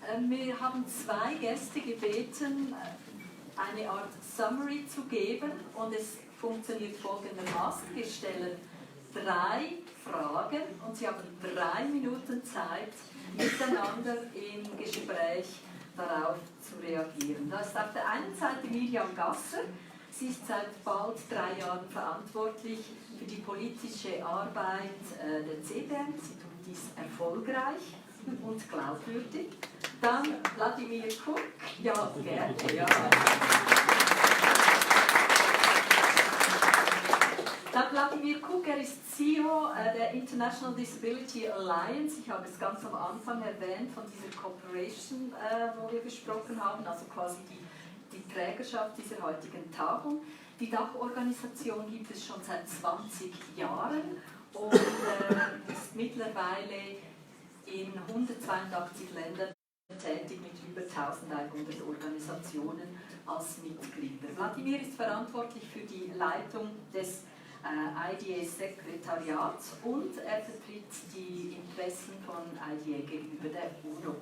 Wir haben zwei Gäste gebeten, eine Art Summary zu geben, und es funktioniert folgendermaßen. Wir stellen 3 Fragen und Sie haben 3 Minuten Zeit, miteinander im Gespräch darauf zu reagieren. Da ist auf der einen Seite Miriam Gasser. Sie ist seit bald 3 Jahren verantwortlich für die politische Arbeit der CBM. Sie tut dies erfolgreich und glaubwürdig. Dann Wladimir Cook. Ja, gerne. Ja. Dann Wladimir Cook, er ist CEO der International Disability Alliance. Ich habe es ganz am Anfang erwähnt von dieser Cooperation, wo wir besprochen haben, also quasi die Trägerschaft dieser heutigen Tagung. Die Dachorganisation gibt es schon seit 20 Jahren und ist mittlerweile in 182 Ländern tätig mit über 1100 Organisationen als Mitglieder. Wladimir ist verantwortlich für die Leitung des IDA-Sekretariats und er vertritt die Interessen von IDA gegenüber der UNO.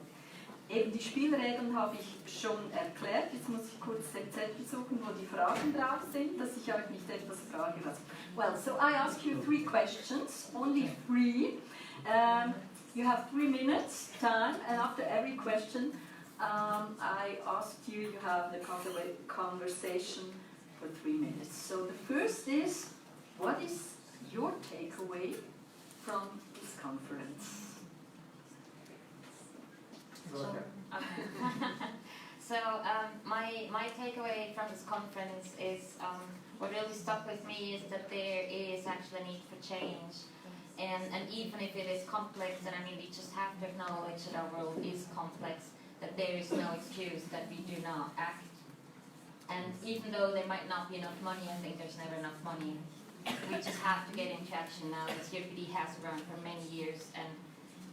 Eben die Spielregeln habe ich schon erklärt. Jetzt muss ich kurz den Zettel suchen, wo die Fragen drauf sind, dass ich euch nicht etwas fragen lasse. Well, so I ask you 3 questions, only 3. You have 3 minutes time, and after every question, I asked you, you have the conversation for 3 minutes. So the first is, what is your takeaway from this conference? My takeaway from this conference is what really stuck with me is that there is actually a need for change, and even if it is complex, and I mean we just have to acknowledge that our world is complex, that there is no excuse that we do not act. And even though there might not be enough money, I think there's never enough money. We just have to get into action now. The CRPD has run for many years, and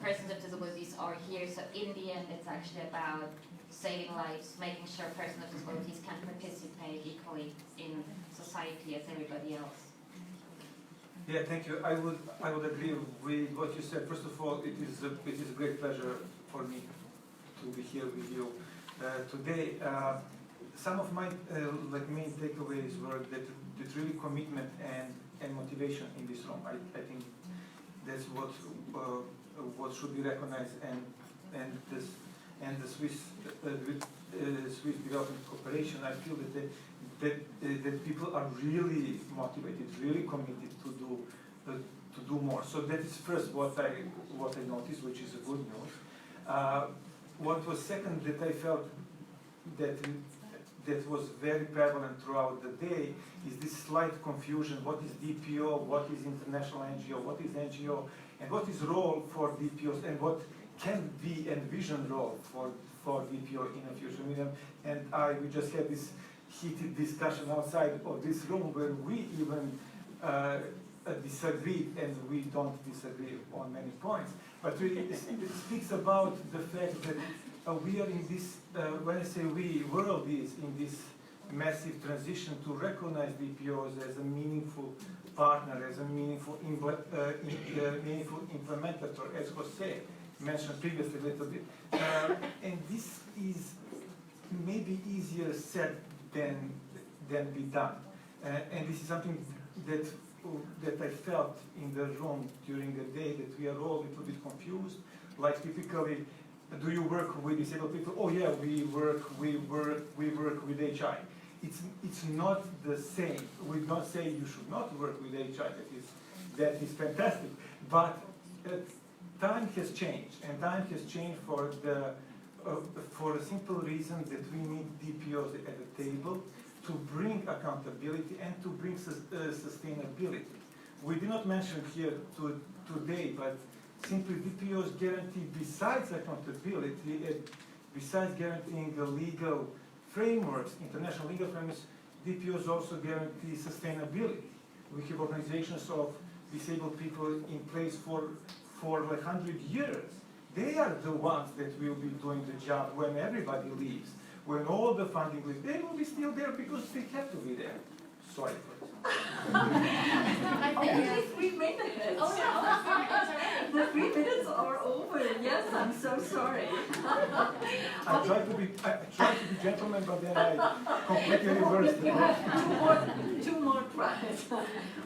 persons with disabilities are here, so in the end it's actually about saving lives, making sure persons with disabilities can participate equally in society as everybody else. Yeah, thank you. I would agree with what you said. First of all, it is a great pleasure for me to be here with you today. Some of my main takeaways were that really commitment and motivation in this room. I think that's what should be recognized, and the Swiss Development Cooperation. I feel that people are really motivated, really committed to do more. So that is first what I noticed, which is a good news. What was second that I felt that was very prevalent throughout the day is this slight confusion. What is DPO? What is international NGO? What is NGO? And what is role for DPOs? And what can be envisioned role for DPO in the future? And we just had this heated discussion outside of this room where we even disagreed, and we don't disagree on many points. But really, it speaks about the fact that we are in this, when I say we, world is in this massive transition to recognize DPOs as a meaningful partner, as a meaningful implementator, as Jose mentioned previously a little bit. And this is maybe easier said than be done. And this is something that I felt in the room during the day, that we are all a little bit confused. Like typically, do you work with disabled people? Oh yeah, we work with HI. It's not the same. We don't say you should not work with HI. That is fantastic. But time has changed, and time has changed for a simple reason that we need DPOs at the table to bring accountability and to bring sustainability. We did not mention here today, but simply DPOs guarantee, besides accountability, besides guaranteeing the legal frameworks, international legal frameworks, DPOs also guarantee sustainability. We have organizations of disabled people in place for 100 years. They are the ones that will be doing the job when everybody leaves. When all the funding leaves, they will be still there because they have to be there. Sorry for this. Only 3 minutes. Oh no, The 3 minutes are over. Yes, I'm so sorry. I tried to be gentleman, but then I completely reversed it. You have two more tries.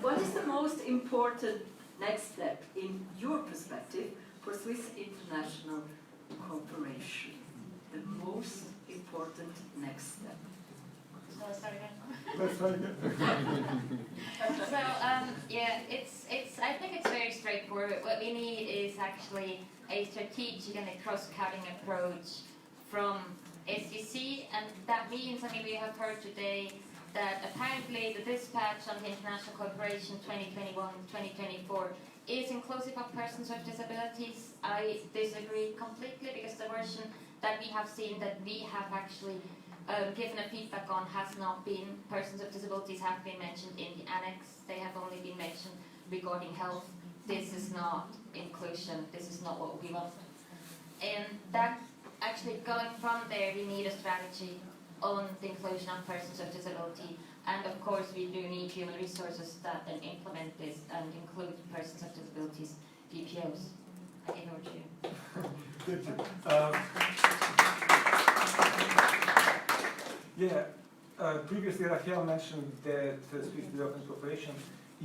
What is the most important next step in your perspective for Swiss international cooperation? The most important next step. So sorry again. Let's try again. So yeah, I think it's very straightforward. What we need is actually a strategic and a cross-cutting approach from SDC, and that means, I mean, we have heard today that apparently the dispatch on the international cooperation 2021-2024 is inclusive of persons with disabilities. I disagree completely, because the version that we have seen, that we have actually given a feedback on, has not been, persons with disabilities have been mentioned in the annex. They have only been mentioned regarding health. This is not inclusion, this is not what we want. And that, actually going from there, we need a strategy on the inclusion of persons with disability. And of course, we do need human resources that then implement this and include persons with disabilities, BPOs. I give over to you. Thank you. Previously Rachel mentioned that Swiss Development Cooperation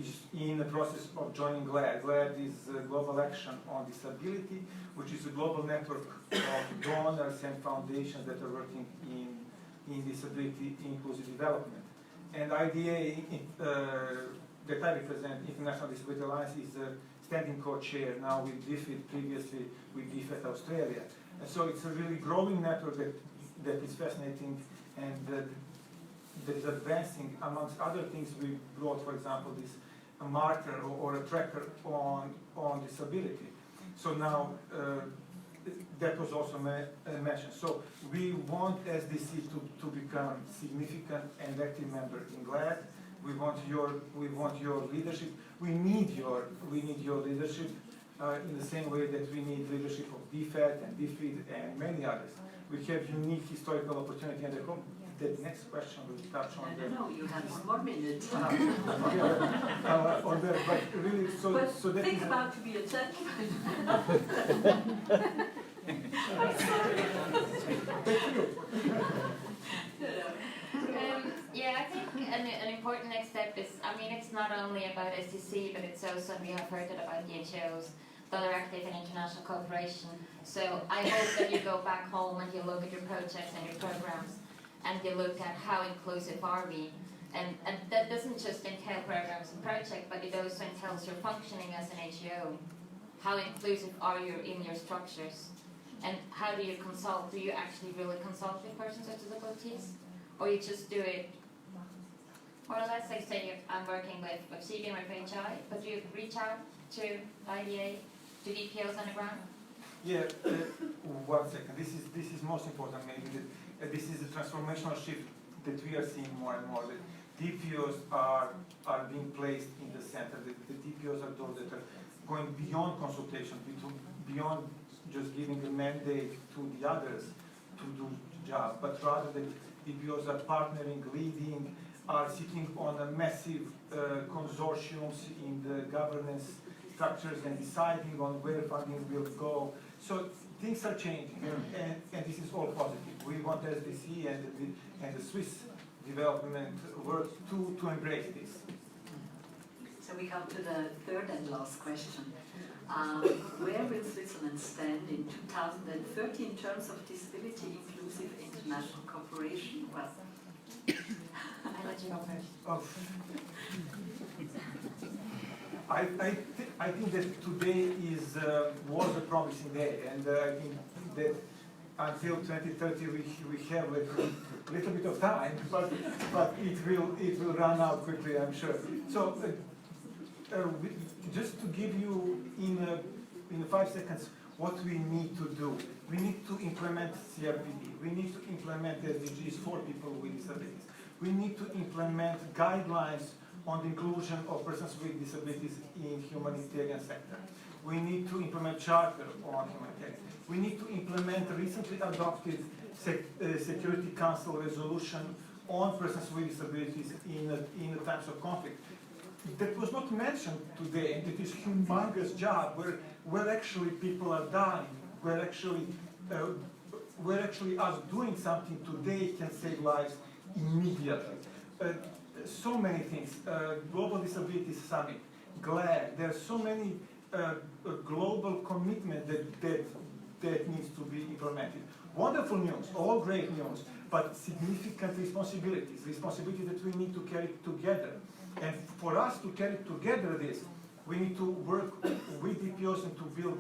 is in the process of joining GLAD. GLAD is Global Action on Disability, which is a global network of donors and foundations that are working in disability inclusive development. And IDA, that I represent, International Disability Alliance, is a standing co-chair now with DFID, previously with DFID Australia. And so it's a really growing network that is fascinating, and that is advancing. Amongst other things, we brought, for example, this a marker or a tracker on disability. So now that was also mentioned. So we want SDC to become significant and active member in GLAD. We want your leadership. We need your leadership in the same way that we need leadership of DFAT and DFID and many others. We have unique historical opportunity, and I hope the next question will touch on that. No, you have 1 more minute. On that, but really, so that think is about to be a gentleman. Yeah, I think an important next step is, I mean, it's not only about SDC, but it's also, we have heard it about the NGOs that are active in international cooperation. So I hope that you go back home and you look at your projects and your programs, and you look at how inclusive are we. And that doesn't just entail programs and projects, but it also entails your functioning as an NGO. How inclusive are you in your structures? And how do you consult? Do you actually really consult with persons with disabilities? Or you just do it more or less, like say I'm working with CBM or PHI, but you reach out to IDA, to DPOs on the ground? Yeah, 1 second. This is most important, maybe. This is a transformational shift that we are seeing more and more. That DPOs are being placed in the center. The DPOs are those that are going beyond consultation, beyond just giving a mandate to the others to do the job, but rather that DPOs are partnering, leading, are sitting on a massive consortiums in the governance structures and deciding on where funding will go. So things are changing, and this is all positive. We want SDC and the Swiss development work to embrace this. So we come to the third and last question. Where will Switzerland stand in 2030 in terms of disability inclusive international cooperation? Well, I'll let you go first. I think that today was a promising day, and I think that until 2030 we have a little bit of time, but it will run out quickly, I'm sure. So just to give you in 5 seconds what we need to do. We need to implement CRPD. We need to implement SDGs for people with disabilities. We need to implement guidelines on the inclusion of persons with disabilities in humanitarian sector. We need to implement charter on humanitarian. We need to implement recently adopted Security Council resolution on persons with disabilities in times of conflict. That was not mentioned today, and it is a humongous job where actually people are dying, where actually where actually us doing something today can save lives immediately. So many things. Global Disability Summit, GLAD. There are so many global commitments that needs to be implemented. Wonderful news, all great news, but significant responsibilities that we need to carry together. And for us to carry together this, we need to work with DPOs and to build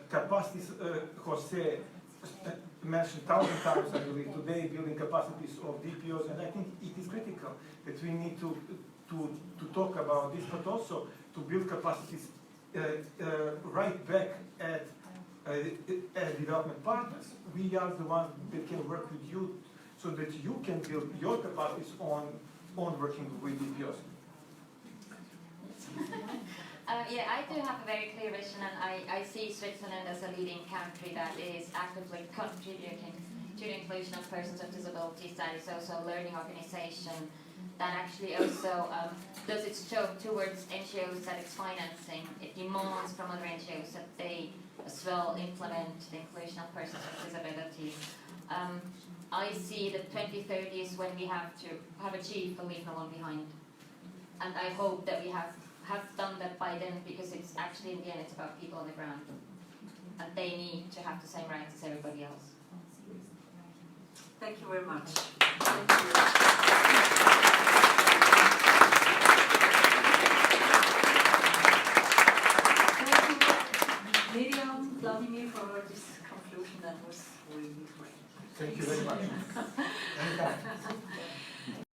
capacities. Jose mentioned 1,000 times, I believe, today, building capacities of DPOs, and I think it is critical that we need to talk about this, but also to build capacities right back at development partners. We are the ones that can work with you so that you can build your capacities on working with DPOs. Yeah, I do have a very clear vision, and I see Switzerland as a leading country that is actively contributing to the inclusion of persons with disabilities. That is also a learning organization that actually also does its job towards NGOs that it's financing. It demands from other NGOs that they as well implement the inclusion of persons with disabilities. I see that 2030 is when we have achieved the Leave No One Behind. And I hope that we have done that by then, because it's actually, in the end, it's about people on the ground. And they need to have the same rights as everybody else. Thank you very much. Thank you.